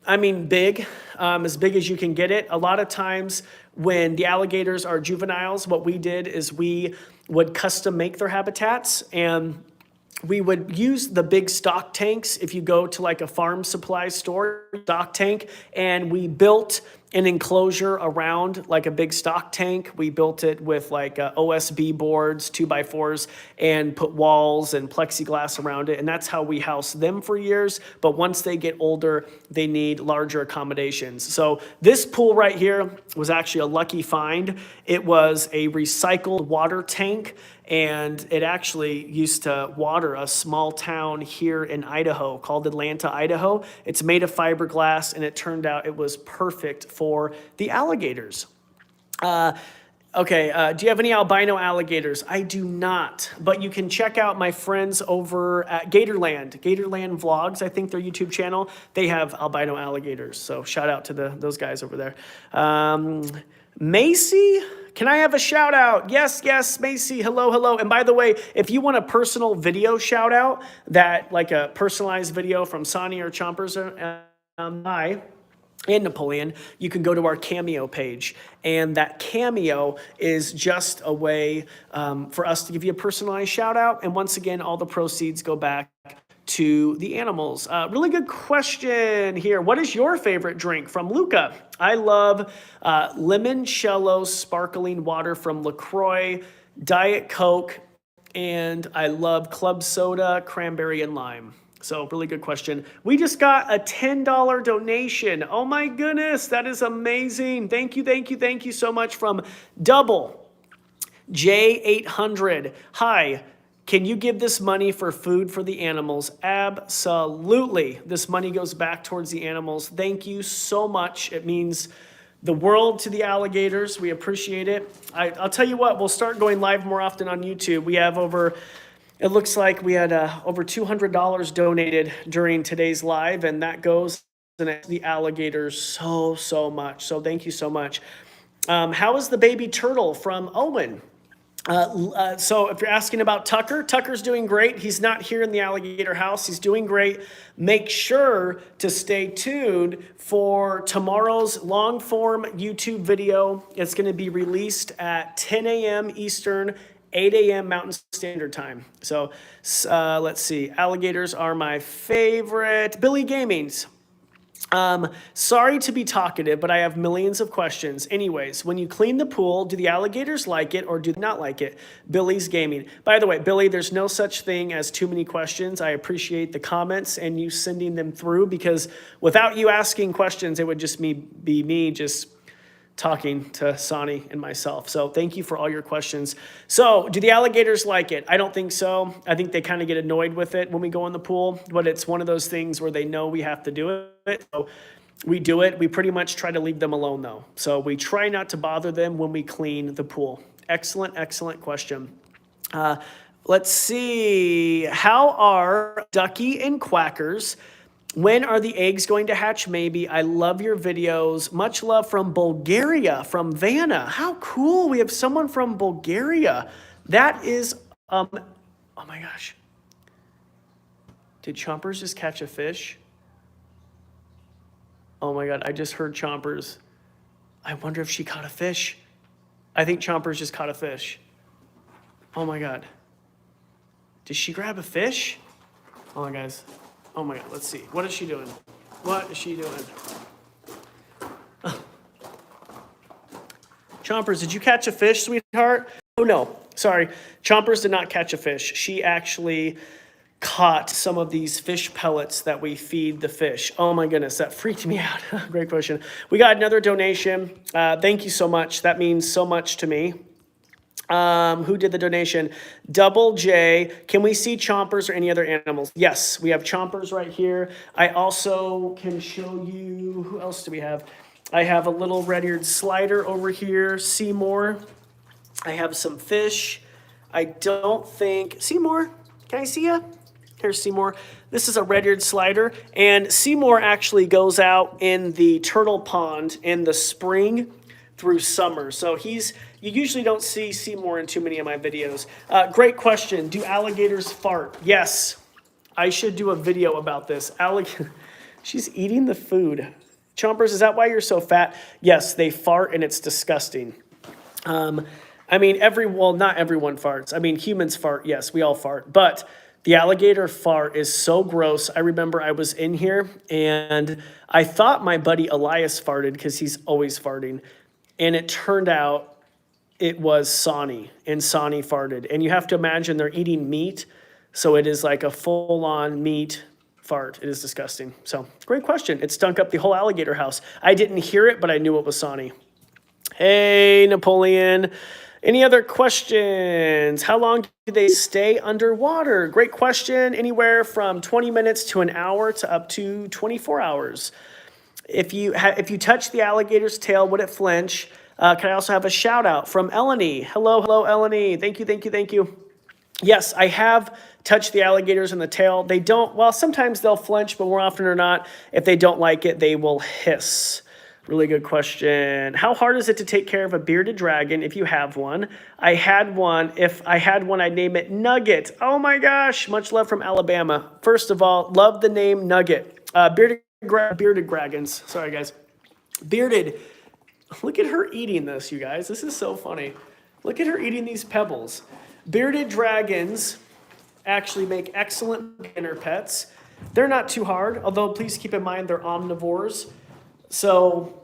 I mean big, as big as you can get it. A lot of times when the alligators are juveniles, what we did is we would custom make their habitats, and we would use the big stock tanks. If you go to like a farm supply store, stock tank, and we built an enclosure around like a big stock tank. We built it with like OSB boards, 2x4s, and put walls and plexiglass around it. And that's how we house them for years. But once they get older, they need larger accommodations. So this pool right here was actually a lucky find. It was a recycled water tank, and it actually used to water a small town here in Idaho called Atlanta, Idaho. It's made of fiberglass, and it turned out it was perfect for the alligators. Do you have any albino alligators? I do not, but you can check out my friends over at Gatorland Vlogs, I think their YouTube channel. They have albino alligators, so shout out to those guys over there. Maxey, can I have a shout out? Yes, Maxey, hello. And by the way, if you want a personal video shout out, that like a personalized video from Sani or Chompers and Napoleon, you can go to our Cameo page. And that Cameo is just a way for us to give you a personalized shout out. And once again, all the proceeds go back to the animals. Really good question here. What is your favorite drink? From Luca. I love limoncello sparkling water from LaCroix, Diet Coke, and I love club soda, cranberry, and lime. So really good question. We just got a $10 donation. Oh my goodness, that is amazing. Thank you so much from Double J800. Hi. Can you give this money for food for the animals? Absolutely. This money goes back towards the animals. Thank you so much. It means the world to the alligators. We appreciate it. I'll tell you what, we'll start going live more often on YouTube. We have it looks like we had over $200 donated during today's live, and that goes to the alligators so much. So thank you so much. How is the baby turtle from Owen? So if you're asking about Tucker, Tucker's doing great. He's not here in the alligator house. He's doing great. Make sure to stay tuned for tomorrow's long form YouTube video. It's going to be released at 10 a.m. Eastern, 8 a.m. Mountain Standard Time. So let's see. Alligators are my favorite. Billy Gaming's. Sorry to be talkative, but I have millions of questions. Anyways, when you clean the pool, do the alligators like it or do they not like it? Billy's Gaming. By the way, Billy, there's no such thing as too many questions. I appreciate the comments and you sending them through, because without you asking questions, it would just be me just talking to Sani and myself. So thank you for all your questions. So do the alligators like it? I don't think so. I think they kind of get annoyed with it when we go in the pool, but it's one of those things where they know we have to do it. So we do it. We pretty much try to leave them alone though. So we try not to bother them when we clean the pool. Excellent, excellent question. Let's see. How are Ducky and Quackers? When are the eggs going to hatch? Maybe. I love your videos. Much love from Bulgaria, from Vanna. How cool. We have someone from Bulgaria. That is, oh my gosh. Did Chompers just catch a fish? Oh my God, I just heard Chompers. I wonder if she caught a fish. I think Chompers just caught a fish. Oh my God. Did she grab a fish? Oh my guys. Oh my God, let's see. What is she doing? What is she doing? Chompers, did you catch a fish, sweetheart? Oh no, sorry. Chompers did not catch a fish. She actually caught some of these fish pellets that we feed the fish. Oh my goodness, that freaked me out. Great question. We got another donation. Thank you so much. That means so much to me. Who did the donation? Double J. Can we see Chompers or any other animals? Yes, we have Chompers right here. I also can show you, who else do we have? I have a little red-eared slider over here, Seymour. I have some fish. I don't think, Seymour, can I see you? Here's Seymour. This is a red-eared slider, and Seymour actually goes out in the turtle pond in the spring through summer. So you usually don't see Seymour in too many of my videos. Great question. Do alligators fart? Yes. I should do a video about this. She's eating the food. Chompers, is that why you're so fat? Yes, they fart and it's disgusting. I mean, not everyone farts. I mean, humans fart. Yes, we all fart. But the alligator fart is so gross. I remember I was in here and I thought my buddy Elias farted because he's always farting. And it turned out it was Sani, and Sani farted. And you have to imagine they're eating meat, so it is like a full-on meat fart. It is disgusting. So, great question. It stunk up the whole alligator house. I didn't hear it, but I knew it was Sani. Hey, Napoleon. Any other questions? How long do they stay underwater? Great question. Anywhere from 20 minutes to an hour to up to 24 hours. If you touch the alligator's tail, would it flinch? Can I also have a shout out from Eleni? Hello, Eleni. Thank you. Yes, I have touched the alligators in the tail. They don't, well, sometimes they'll flinch, but more often or not, if they don't like it, they will hiss. Really good question. How hard is it to take care of a bearded dragon if you have one? I had one. If I had one, I'd name it Nugget. Oh my gosh, much love from Alabama. First of all, love the name Nugget. Bearded dragons. Sorry, guys. Bearded. Look at her eating this, you guys. This is so funny. Look at her eating these pebbles. Bearded dragons actually make excellent beginner pets. They're not too hard, although please keep in mind they're omnivores. So,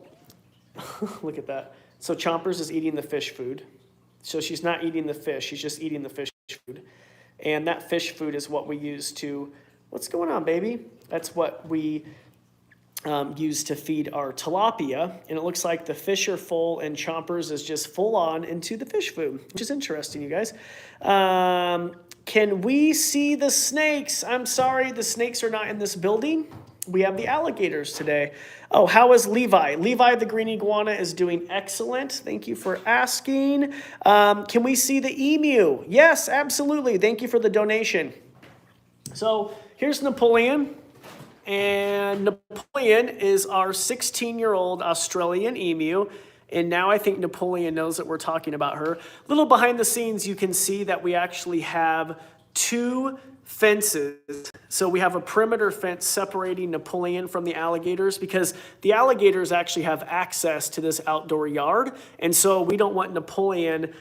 look at that. So Chompers is eating the fish food. So she's not eating the fish. She's just eating the fish food. And that fish food is what we use to, what's going on, baby? That's what we use to feed our tilapia. And it looks like the fish are full and Chompers is just full on into the fish food, which is interesting, you guys. Can we see the snakes? I'm sorry, the snakes are not in this building. We have the alligators today. Oh, how is Levi? Levi the green iguana is doing excellent. Thank you for asking. Can we see the emu? Yes, absolutely. Thank you for the donation. So here's Napoleon. And Napoleon is our 16-year-old Australian emu. And now I think Napoleon knows that we're talking about her. A little behind the scenes, you can see that we actually have 2 fences. So we have a perimeter fence separating Napoleon from the alligators because the alligators actually have access to this outdoor yard. And so we don't want Napoleon,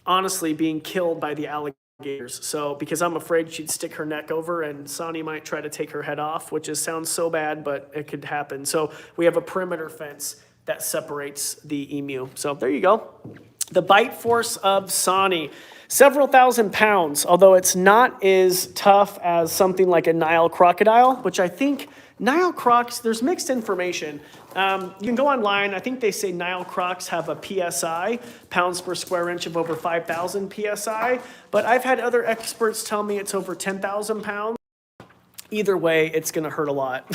honestly, being killed by the alligators. So because I'm afraid she'd stick her neck over and Sani might try to take her head off, which sounds so bad, but it could happen. So we have a perimeter fence that separates the emu. So there you go. The bite force of Sani, several thousand pounds, although it's not as tough as something like a Nile crocodile, which I think Nile crocs, there's mixed information. You can go online. I think they say Nile crocs have a PSI, pounds per square inch, of over 5,000 PSI, but I've had other experts tell me it's over 10,000 pounds. Either way, it's going to hurt a lot.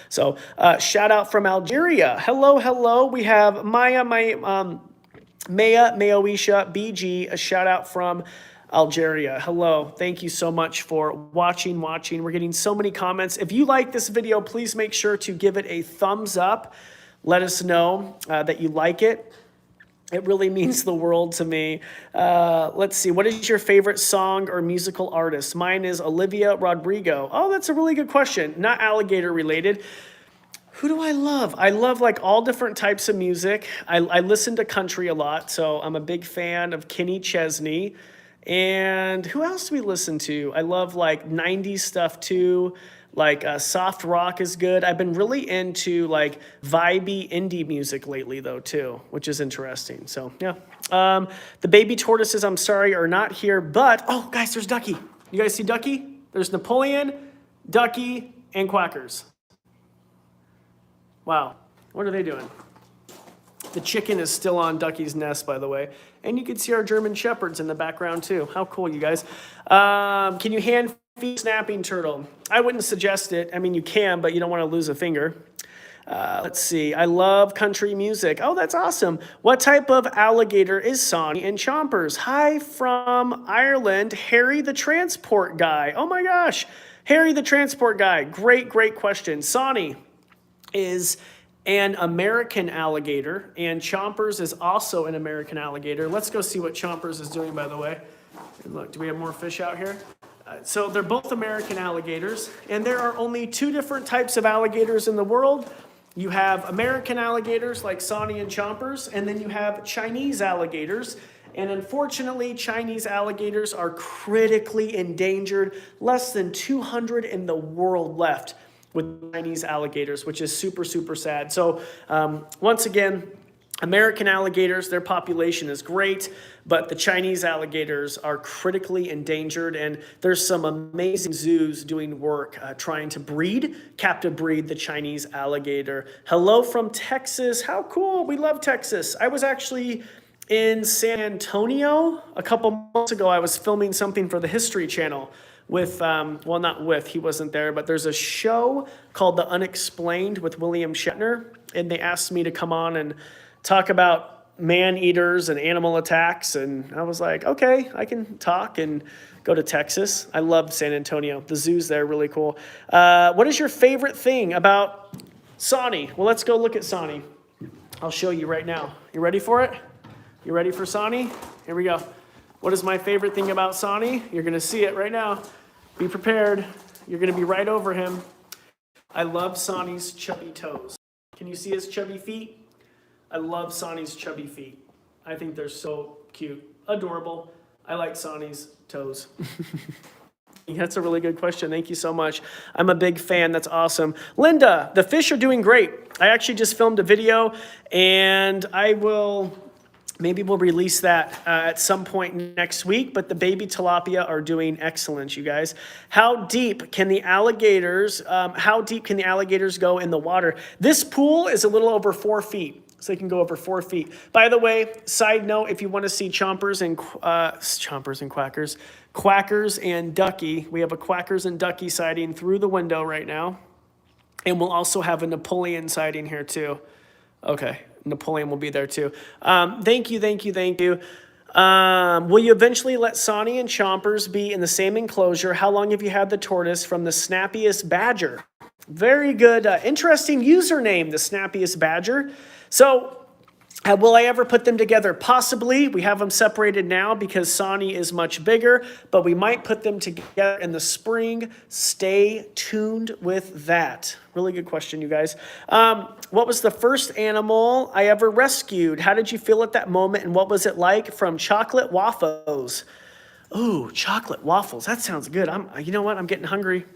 So shout out from Algeria. Hello, hello. We have Maya, Mayoisha, BG, a shout out from Algeria. Hello. Thank you so much for watching. We're getting so many comments. If you like this video, please make sure to give it a thumbs up. Let us know that you like it. It really means the world to me. Let's see. What is your favorite song or musical artist? Mine is Olivia Rodrigo. Oh, that's a really good question. Not alligator related. Who do I love? I love like all different types of music. I listen to country a lot, so I'm a big fan of Kenny Chesney. And who else do we listen to? I love like 90s stuff too. Like soft rock is good. I've been really into like vibey indie music lately though too, which is interesting. So yeah. The baby tortoises, I'm sorry, are not here, but oh guys, there's Ducky. You guys see Ducky? There's Napoleon, Ducky, and Quackers. Wow, what are they doing? The chicken is still on Ducky's nest, by the way. And you can see our German Shepherds in the background too. How cool, you guys. Can you hand feed snapping turtle? I wouldn't suggest it. I mean, you can, but you don't want to lose a finger. Let's see. I love country music. Oh, that's awesome. What type of alligator is Soni and Chompers? Hi from Ireland, Harry the Transport Guy. Oh my gosh, Harry the Transport Guy. Great, great question. Soni is an American alligator, and Chompers is also an American alligator. Let's go see what Chompers is doing, by the way. And look, do we have more fish out here? So they're both American alligators, and there are only 2 different types of alligators in the world. You have American alligators like Soni and Chompers, and then you have Chinese alligators. And unfortunately, Chinese alligators are critically endangered. Less than 200 in the world left with Chinese alligators, which is super, super sad. So once again, American alligators, their population is great, but the Chinese alligators are critically endangered, and there's some amazing zoos doing work trying to captive breed the Chinese alligator. Hello from Texas. How cool. We love Texas. I was actually in San Antonio a couple months ago. I was filming something for the History Channel with, well, not with, he wasn't there, but there's a show called The Unexplained with William Shatner, and they asked me to come on and talk about man-eaters and animal attacks, and I was like, okay, I can talk and go to Texas. I love San Antonio. The zoo's there, really cool. What is your favorite thing about Sani? Well, let's go look at Sani. I'll show you right now. You ready for it? You ready for Sani? Here we go. What is my favorite thing about Sani? You're going to see it right now. Be prepared. You're going to be right over him. I love Sani's chubby toes. Can you see his chubby feet? I love Sani's chubby feet. I think they're so cute. Adorable. I like Sani's toes. That's a really good question. Thank you so much. I'm a big fan. That's awesome. Linda, the fish are doing great. I actually just filmed a video, and maybe we'll release that at some point next week, but the baby tilapia are doing excellent, you guys. How deep can the alligators go in the water? This pool is a little over 4 feet. So they can go over 4 feet. By the way, side note, if you want to see Chompers and Quackers and Ducky, we have a Quackers and Ducky sighting through the window right now. And we'll also have a Napoleon sighting here too. Okay, Napoleon will be there too. Thank you. Will you eventually let Soni and Chompers be in the same enclosure? How long have you had the tortoise? From the snappiest badger. Very good, interesting username, the snappiest badger. So Will I ever put them together? Possibly. We have them separated now because Sani is much bigger, but we might put them together in the spring. Stay tuned with that. Really good question, you guys. What was the first animal I ever rescued? How did you feel at that moment, and what was it like? From Chocolate Waffles. Ooh, chocolate waffles. That sounds good. You know what? I'm getting hungry.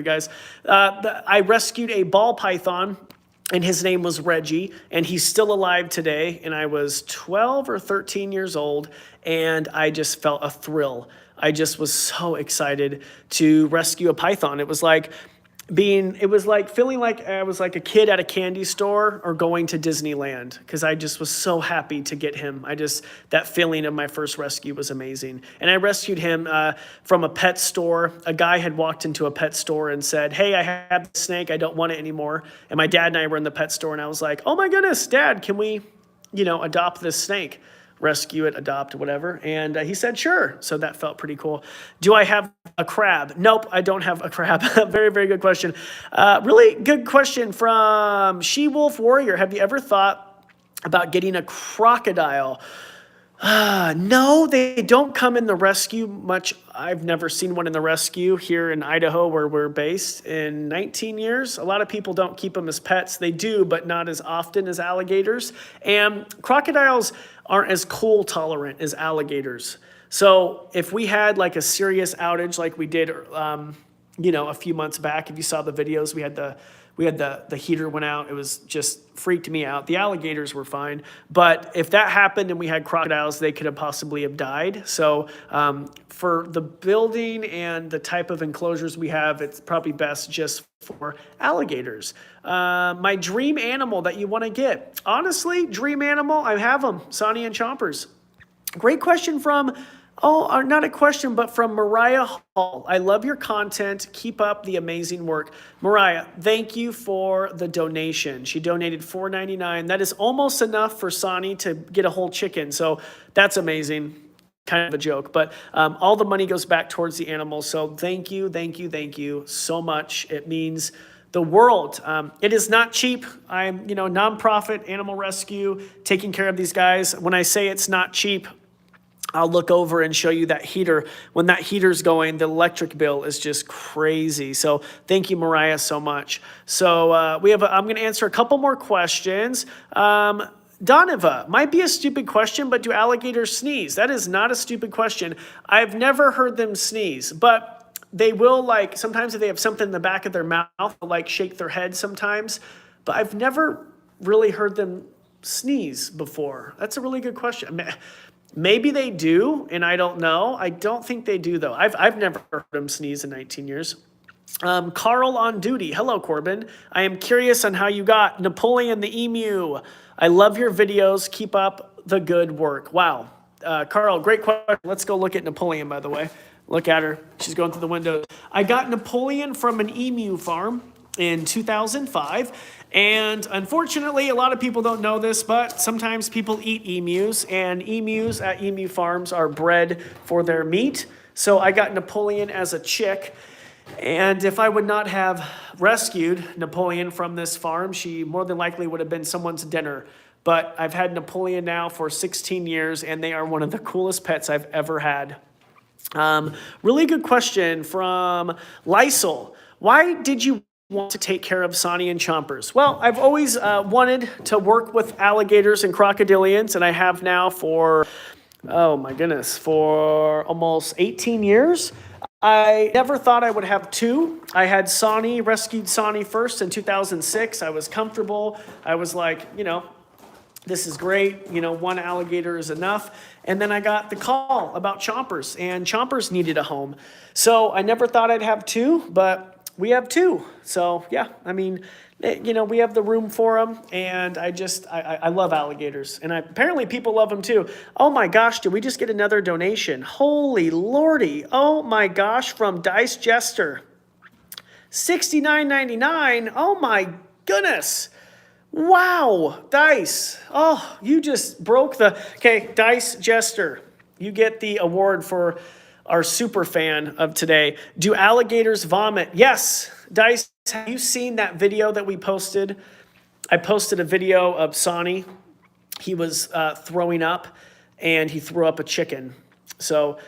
Guys. I rescued a ball python, and his name was Reggie, and he's still alive today. And I was 12 or 13 years old, and I just felt a thrill. I just was so excited to rescue a python. It was like feeling like I was like a kid at a candy store or going to Disneyland, because I just was so happy to get him. That feeling of my first rescue was amazing. And I rescued him from a pet store. A guy had walked into a pet store and said, "Hey, I have the snake. I don't want it anymore." And my dad and I were in the pet store, and I was like, "Oh my goodness, Dad, can we, adopt this snake? Rescue it, adopt, whatever." And he said, "Sure." So that felt pretty cool. Do I have a crab? Nope, I don't have a crab. Very, very good question. Really good question from She-Wolf Warrior. Have you ever thought about getting a crocodile? No, they don't come in the rescue much. I've never seen one in the rescue here in Idaho, where we're based, in 19 years. A lot of people don't keep them as pets. They do, but not as often as alligators. And crocodiles aren't as cold tolerant as alligators. So if we had like a serious outage like we did, a few months back, if you saw the videos, we had the heater went out. It was just freaked me out. The alligators were fine, but if that happened and we had crocodiles, they could have possibly have died. So for the building and the type of enclosures we have, it's probably best just for alligators. My dream animal that you want to get? Honestly, dream animal, I have them, Soni and Chompers. Great question from, not a question, but from Mariah Hall. I love your content. Keep up the amazing work. Mariah, thank you for the donation. She donated $4.99. That is almost enough for Sani to get a whole chicken. So that's amazing. Kind of a joke, but all the money goes back towards the animals. So thank you so much. It means the world. It is not cheap. I'm, nonprofit animal rescue, taking care of these guys. When I say it's not cheap, I'll look over and show you that heater. When that heater's going, the electric bill is just crazy. So thank you, Mariah, so much. So I'm going to answer a couple more questions. Donovan, might be a stupid question, but do alligators sneeze? That is not a stupid question. I've never heard them sneeze, but they will, sometimes if they have something in the back of their mouth, they'll, shake their head sometimes. But I've never really heard them sneeze before. That's a really good question. Maybe they do, and I don't know. I don't think they do, though. I've never heard them sneeze in 19 years. Carl on duty. Hello, Corbin. I am curious on how you got Napoleon the emu. I love your videos. Keep up the good work. Wow. Carl, great question. Let's go look at Napoleon, by the way. Look at her. She's going through the window. I got Napoleon from an emu farm in 2005. And unfortunately, a lot of people don't know this, but sometimes people eat emus, and emus at emu farms are bred for their meat. So I got Napoleon as a chick. And if I would not have rescued Napoleon from this farm, she more than likely would have been someone's dinner. But I've had Napoleon now for 16 years, and they are one of the coolest pets I've ever had. Really good question from Lysol. Why did you want to take care of Soni and Chompers? Well, I've always wanted to work with alligators and crocodilians, and I have now for, for almost 18 years. I never thought I would have two. I had Sani, rescued Sani first in 2006. I was comfortable. I was like, this is great. One alligator is enough. And then I got the call about Chompers, and Chompers needed a home. So I never thought I'd have two, but we have two. So yeah, we have the room for them, and I love alligators, and apparently people love them too. Oh my gosh, did we just get another donation? Holy lordy. Oh my gosh, from Dice Jester. $69.99. Oh my goodness. Wow, Dice. Oh, you just broke okay, Dice Jester. You get the award for our super fan of today. Do alligators vomit? Yes. Dice, have you seen that video that we posted? I posted a video of Sani. he was throwing up, and he threw up a chicken. So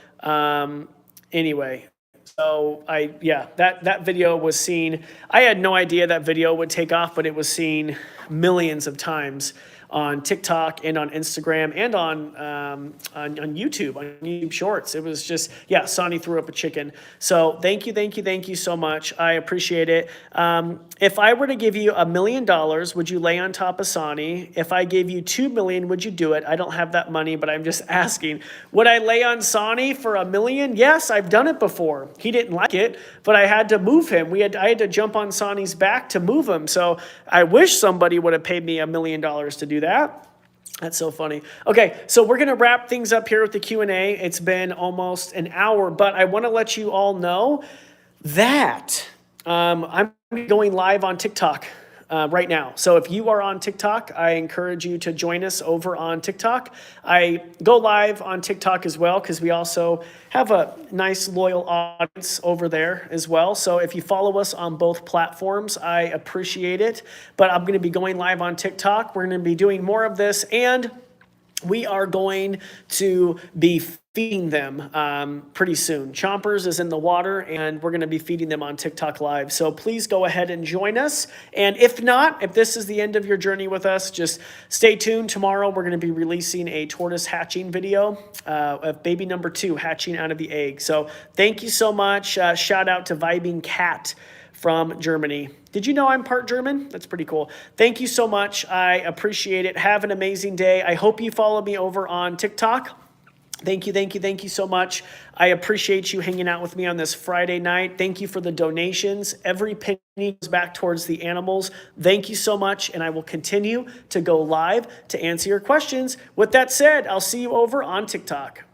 anyway, so that video was seen. I had no idea that video would take off, but it was seen millions of times on TikTok and on Instagram and on YouTube Shorts. It was just, yeah, Sani threw up a chicken. So thank you so much. I appreciate it. If I were to give you $1 million, would you lay on top of Sani? If I gave you 2 million, would you do it? I don't have that money, but I'm just asking. Would I lay on Sani for $1 million? Yes, I've done it before. He didn't like it, but I had to move him. I had to jump on Sani's back to move him. So I wish somebody would have paid me $1 million to do that. That's so funny. Okay, so we're going to wrap things up here with the Q&A. It's been almost an hour, but I want to let you all know that I'm going live on TikTok right now. So if you are on TikTok, I encourage you to join us over on TikTok. I go live on TikTok as well because we also have a nice loyal audience over there as well. So if you follow us on both platforms, I appreciate it. But I'm going to be going live on TikTok. We're going to be doing more of this, and we are going to be feeding them pretty soon. Chompers is in the water, and we're going to be feeding them on TikTok Live. So please go ahead and join us. And if not, if this is the end of your journey with us, just stay tuned. Tomorrow, we're going to be releasing a tortoise hatching video of baby number 2 hatching out of the egg. So thank you so much. Shout out to Vibing Cat from Germany. Did you know I'm part German? That's pretty cool. Thank you so much. I appreciate it. Have an amazing day. I hope you follow me over on TikTok. Thank you so much. I appreciate you hanging out with me on this Friday night. Thank you for the donations. Every penny goes back towards the animals. Thank you so much, and I will continue to go live to answer your questions. With that said, I'll see you over on TikTok.